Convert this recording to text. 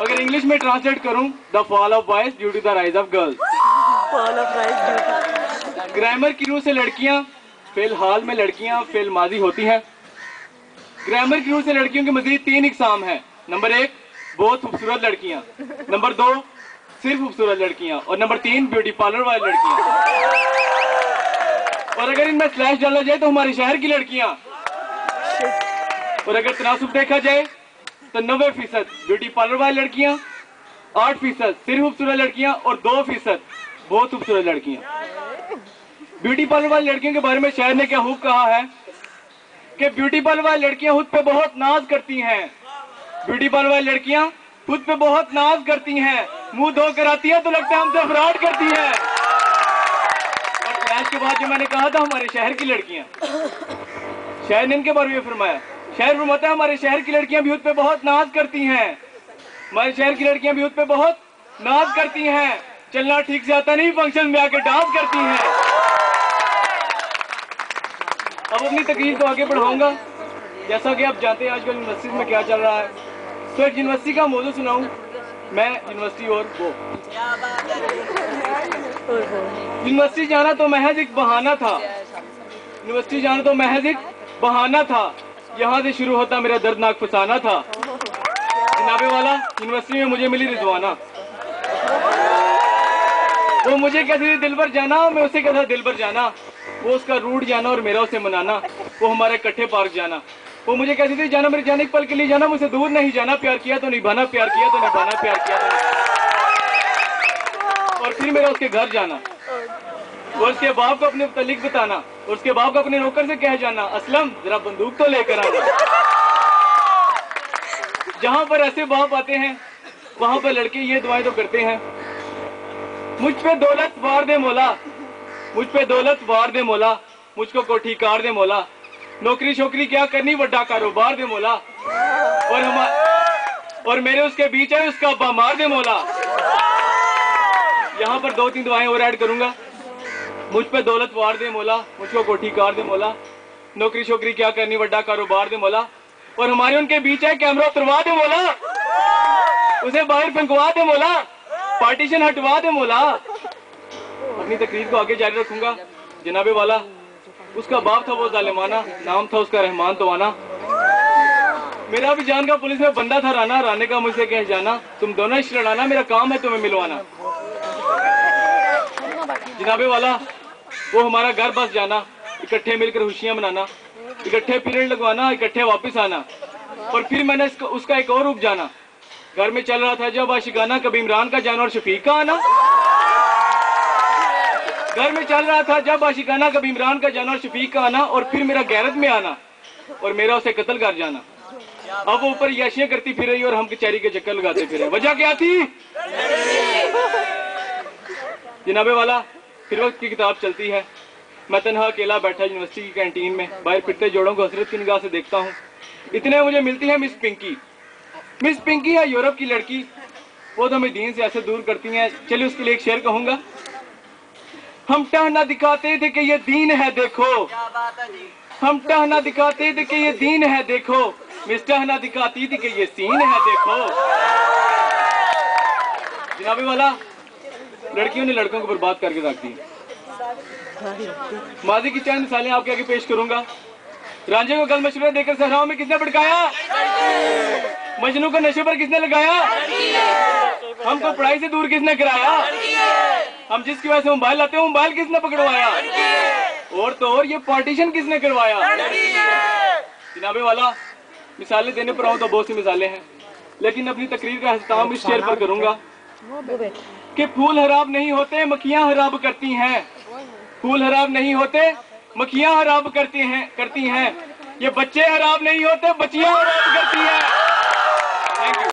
अगर इंग्लिश में ट्रांसलेट करूं, the fall of boys due to the rise of girls. Grammar की रूह से लड़कियां फिलहाल में लड़कियां फिल माजी होती हैं। ग्रामर की रूह से लड़कियों के मजीद 3 इकसाम है। नंबर 1 बहुत खूबसूरत लड़कियां, नंबर 2 सिर्फ खूबसूरत लड़कियां, और नंबर 3 ब्यूटी पार्लर वाली लड़कियां। और अगर इनमें स्लैश डाला जाए तो हमारे शहर की लड़कियां, और अगर तनासुब देखा जाए तो 90% ब्यूटी पार्लर वाली लड़कियां, 8% सिर्फ खूबसूरत लड़कियां और 2% बहुत खूबसूरत लड़कियां। ब्यूटी पार्लर वाली लड़कियों के बारे में शायर ने क्या खूब कहा है कि ब्यूटी पार्लर वाली लड़कियां खुद पे बहुत नाज करती हैं। ब्यूटी पार्लर वाली लड़कियां खुद पे बहुत नाज करती हैं, मुंह धोकर आती हैं तो लगता है हमसे फ्रॉड करती हैं। और फ्लैश के बाद जो मैंने कहा था हमारे शहर की लड़कियां, शायर ने इनके बारे में फरमाया, शायर फरमाता है हमारे शहर की लड़कियां भी खुद पे बहुत नाज करती हैं, हमारे शहर की लड़कियां भी खुद पे बहुत नाज करती हैं, चलना ठीक से आता नहीं, फंक्शन में आके डांस करती हैं। अब अपनी तकरीर को आगे बढ़ाऊंगा। जैसा कि आप जानते हैं आजकल यूनिवर्सिटी में क्या चल रहा है, तो एक यूनिवर्सिटी का मौजूद सुनाऊं मैं। यूनिवर्सिटी और वो यूनिवर्सिटी जाना तो महज एक बहाना था, यूनिवर्सिटी जाना तो महज एक बहाना था, यहाँ से शुरू होता मेरा दर्दनाक फसाना था। जनाबे वाला यूनिवर्सिटी में मुझे मिली रिजवाना, वो मुझे कहती थी दिल भर जाना, मैं उसे कहता दिल भर जाना, वो उसका रूट जाना और मेरा उसे मनाना, वो हमारे इकट्ठे पार्क जाना। वो मुझे कहती थी जाना मेरे जाने के पल के लिए जाना, मुझसे दूर नहीं जाना, प्यार किया तो निभाना, प्यार किया तो निभाना, प्यार किया तो निभाना। और फिर मेरा उसके घर जाना और उसके बाप को अपने मुतालिक बताना, और उसके बाप को अपने नौकर से कह जाना असलम जरा बंदूक तो लेकर आना। जहां पर ऐसे बाप आते हैं वहां पर लड़के ये दुआएं तो करते हैं, मुझ पे दौलत वार दे मौला, मुझ पे दौलत वार दे मौला, मुझको कोठी कार दे मौला, नौकरी शोकरी क्या करनी बड़ा कारोबार दे मौला, और मेरे उसके बीच है उसका अब्बा मार दे मौला। यहाँ पर 2-3 दुआएं और ऐड करूंगा। मुझ पे दौलत वार दे मौला, मुझको कोठी कार दे मौला, नौकरी शोकरी क्या करनी बड़ा कारोबार दे मौला, और हमारे उनके बीच है कैमरा उतरवा दे मौला, उसे बाहर फेंकवा दे मौला, पार्टीशन हटवा दे मौला। अपनी तकरीर को आगे जारी रखूंगा। जनाबे वाला उसका बाप था वो जालिमाना, नाम था उसका रहमान तवाना, मेरा भी जान का पुलिस में बंदा था राना, राने का मुझसे कह जाना, तुम दोनों इश्क लड़ाना, मेरा काम है तुम्हें मिलवाना। जनाबे वाला वो हमारा घर बस जाना, इकट्ठे मिलकर खुशियां मनाना, इकट्ठे पीरियड लगवाना, इकट्ठे वापस आना, और फिर मैंने उसका एक और रूप जाना। घर में चल रहा था जब आशिकाना, कभी इमरान का जाना और शफीक का आना। घर में चल रहा था जब आशिकाना, कभी इमरान का जाना और शफीक का आना, और फिर मेरा गैरत में आना और मेरा उसे कत्ल कर जाना। अब वो ऊपर याशियां करती फिर रही और हम कचहरी के चक्कर लगाते फिरे। वजह क्या थी? जनाबे वाला फिर वक्त की किताब चलती है, मैं तन्हा अकेला बैठा यूनिवर्सिटी की कैंटीन में, बाहर फिरते जोड़ों को हसरत की निगाह से देखता हूँ। इतने मुझे मिलती है मिस पिंकी। मिस पिंकी है यूरोप की लड़की, वो तो हमें दीन से ऐसे दूर करती हैं। चलिए उसके लिए एक शेर कहूंगा। हम टहना दिखाते थे कि ये दीन है देखो, हम टहना दिखाते थे कि ये दीन है देखो, मिस टहना दिखाती थी कि ये सीन है देखो। जनाबे वाला लड़कियों ने लड़कों को बर्बाद करके रख दी। माजी की चंद मिसालें आपके आगे पेश करूंगा। रांझे को गल मशवरा देकर सहराओं में किसने भड़काया? मजनू को नशे पर किसने लगाया? हमको पढ़ाई से दूर किसने कराया? हम जिसकी वजह से मोबाइल लाते हैं मोबाइल किसने पकड़वाया? और तो और ये पार्टीशन किसने करवाया? जनाबे वाला मिसालें देने पर आऊं तो बहुत सी मिसालें हैं, लेकिन अपनी तकरीर का अख्ताम इस शेर पर करूंगा कि फूल खराब नहीं होते मक्खियां खराब करती हैं, फूल खराब नहीं होते मक्खियां खराब करती हैं, ये बच्चे खराब नहीं होते बच्चियां खराब करती हैं। Thank you.